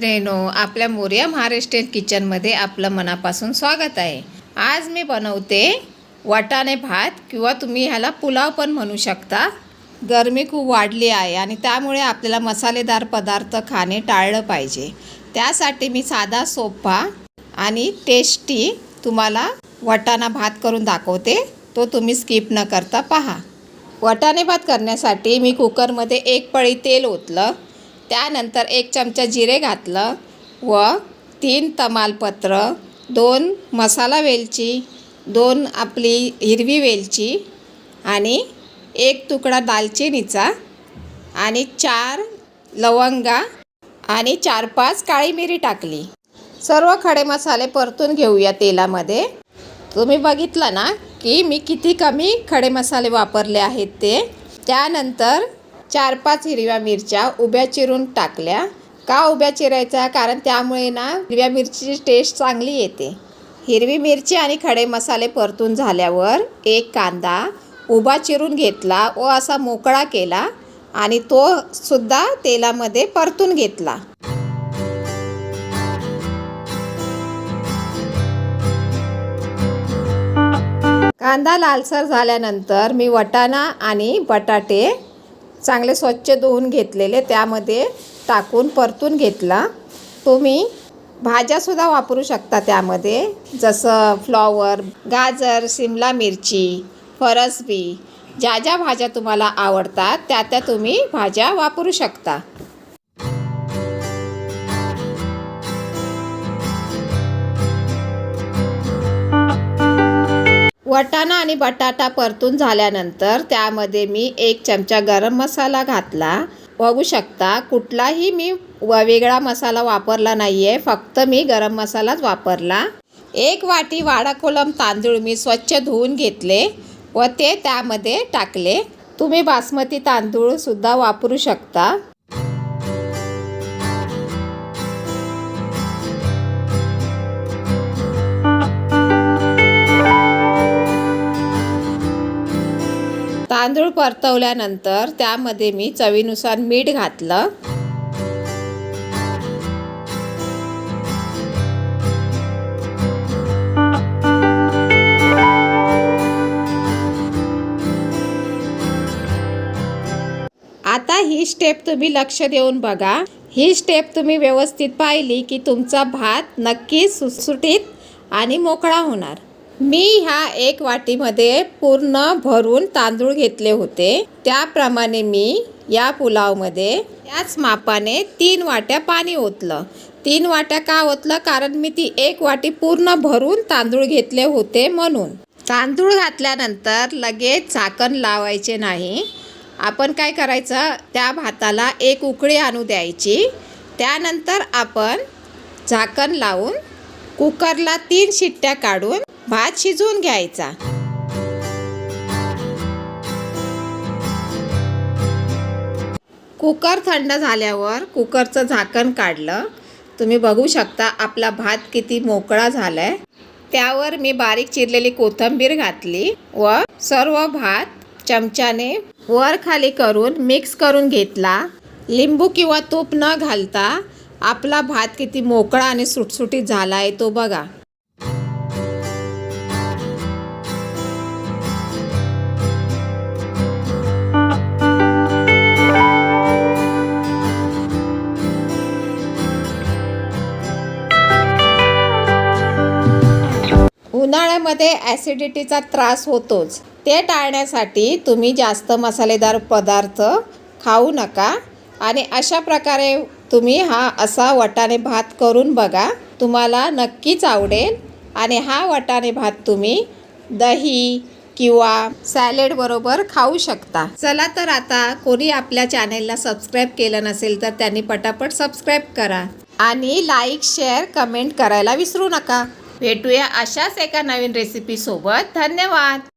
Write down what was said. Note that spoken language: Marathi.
मैत्रिणींनो, आपल्या मोरया महाराष्ट्रीयन किचनमध्ये आपलं मनापासून स्वागत आहे। आज मी बनवते वाटाणे भात किंवा तुम्ही ह्याला पुलाव पण म्हणू शकता। गरमी खूप वाढली आहे आणि त्यामुळे आपल्याला मसालेदार पदार्थ खाणे टाळलं पाहिजे। त्यासाठी मी साधा सोपा आणि टेस्टी तुम्हाला वाटाणा भात करून दाखवते, तो तुम्ही स्किप न करता पहा। वाटाणे भात करण्यासाठी मी कुकरमध्ये एक पळी तेल ओतलं, त्यानंतर 1 चमचा जिरे घातलं व 3 तमालपत्र, 2 मसाला वेलची, 2 आपली हिरवी वेलची आणि 1 तुकडा दालचिनीचा आणि 4 लवंगा आणि 4-5 काळी मिरी टाकली। सर्व खडे मसाले परतून घेऊया तेलामध्ये। तुम्ही बघितलं ना की मी किती कमी खडे मसाले वापरले आहेत ते। त्यानंतर 4-5 हिरव्या मिरच्या उभ्या चिरून टाकल्या। का उभ्या चिरायच्या? कारण त्यामुळे ना हिरव्या मिरचीची टेस्ट चांगली येते। हिरवी मिरची आणि खडे मसाले परतून झाल्यावर 1 कांदा उभा चिरून घेतला व असा मोकळा केला आणि तो सुद्धा तेलामध्ये परतून घेतला। कांदा लालसर झाल्यानंतर मी वाटाणा आणि बटाटे चांगले स्वच्छ धुवून घेतलेले त्यामध्ये टाकून परतून घेतला। तुम्ही भाज्यासुद्धा वापरू शकता त्यामध्ये, जसं फ्लॉवर, गाजर, शिमला मिरची, फरसबी, ज्या ज्या भाज्या तुम्हाला आवडतात त्या त्या तुम्ही भाज्या वापरू शकता। वाटाणा आणि बटाटा परतून झाल्यानंतर त्यामध्ये मी 1 चमचा गरम मसाला घातला। बघू शकता कुठलाही मी वेगळा मसाला वापरला नाही आहे, फक्त मी गरम मसालाच वापरला। 1 वाटी वाडा कोलम तांदूळ मी स्वच्छ धुवून घेतले व ते त्यामध्ये टाकले। तुम्ही बासमती तांदूळ सुद्धा वापरू शकता। तांदूळ परतवल्यानंतर त्यामध्ये मी चवीनुसार मीठ घातलं। आता ही स्टेप तुम्ही लक्ष देऊन बघा। ही स्टेप तुम्ही व्यवस्थित पाहिली की तुमचा भात नक्की सुटसुटीत आणि मोकळा होणार। मी ह्या 1 वाटीमध्ये पूर्ण भरून तांदूळ घेतले होते, त्याप्रमाणे मी या पुलावमध्ये याच मापाने 3 वाट्या पाणी ओतलं। 3 वाट्या का ओतलं? कारण मी ती 1 वाटी पूर्ण भरून तांदूळ घेतले होते म्हणून। तांदूळ घातल्यानंतर लगेच झाकण लावायचे नाही। आपण काय करायचं, त्या भाताला 1 उकळी आणू द्यायची। त्यानंतर आपण झाकण लावून कुकरला 3 शिट्ट्या काढून भात शिजवून घ्यायचा। कुकर थंड झाल्यावर कुकरचं झाकण काढलं। तुम्ही बघू शकता आपला भात किती मोकळा झालाय। त्यावर मी बारीक चिरलेली कोथिंबीर घातली व सर्व भात चमच्याने वर खाली करून मिक्स करून घेतला। लिंबू किंवा तूप न घालता आपला भात किती मोकळा आणि सुटसुटीत झाला आहे तो बघा। उन्हाळ्यामध्ये ॲसिडिटीचा त्रास होतोच, ते टाळण्यासाठी तुम्ही जास्त मसालेदार पदार्थ खाऊ नका आणि अशा प्रकारे तुम्ही हा असा वाटाणे भात करून बघा, तुम्हाला नक्कीच आवडेल। आणि हा वाटाणे भात तुम्ही दही किंवा सॅलेड बरोबर खाऊ शकता। चला तर आता कोणी आपल्या चॅनेलला सबस्क्राईब केलं नसेल तर त्यांनी पटापट सबस्क्राईब करा आणि लाईक, शेअर, कमेंट करायला विसरू नका। भेटूया अशाच एका नवीन रेसिपी सोबत। धन्यवाद।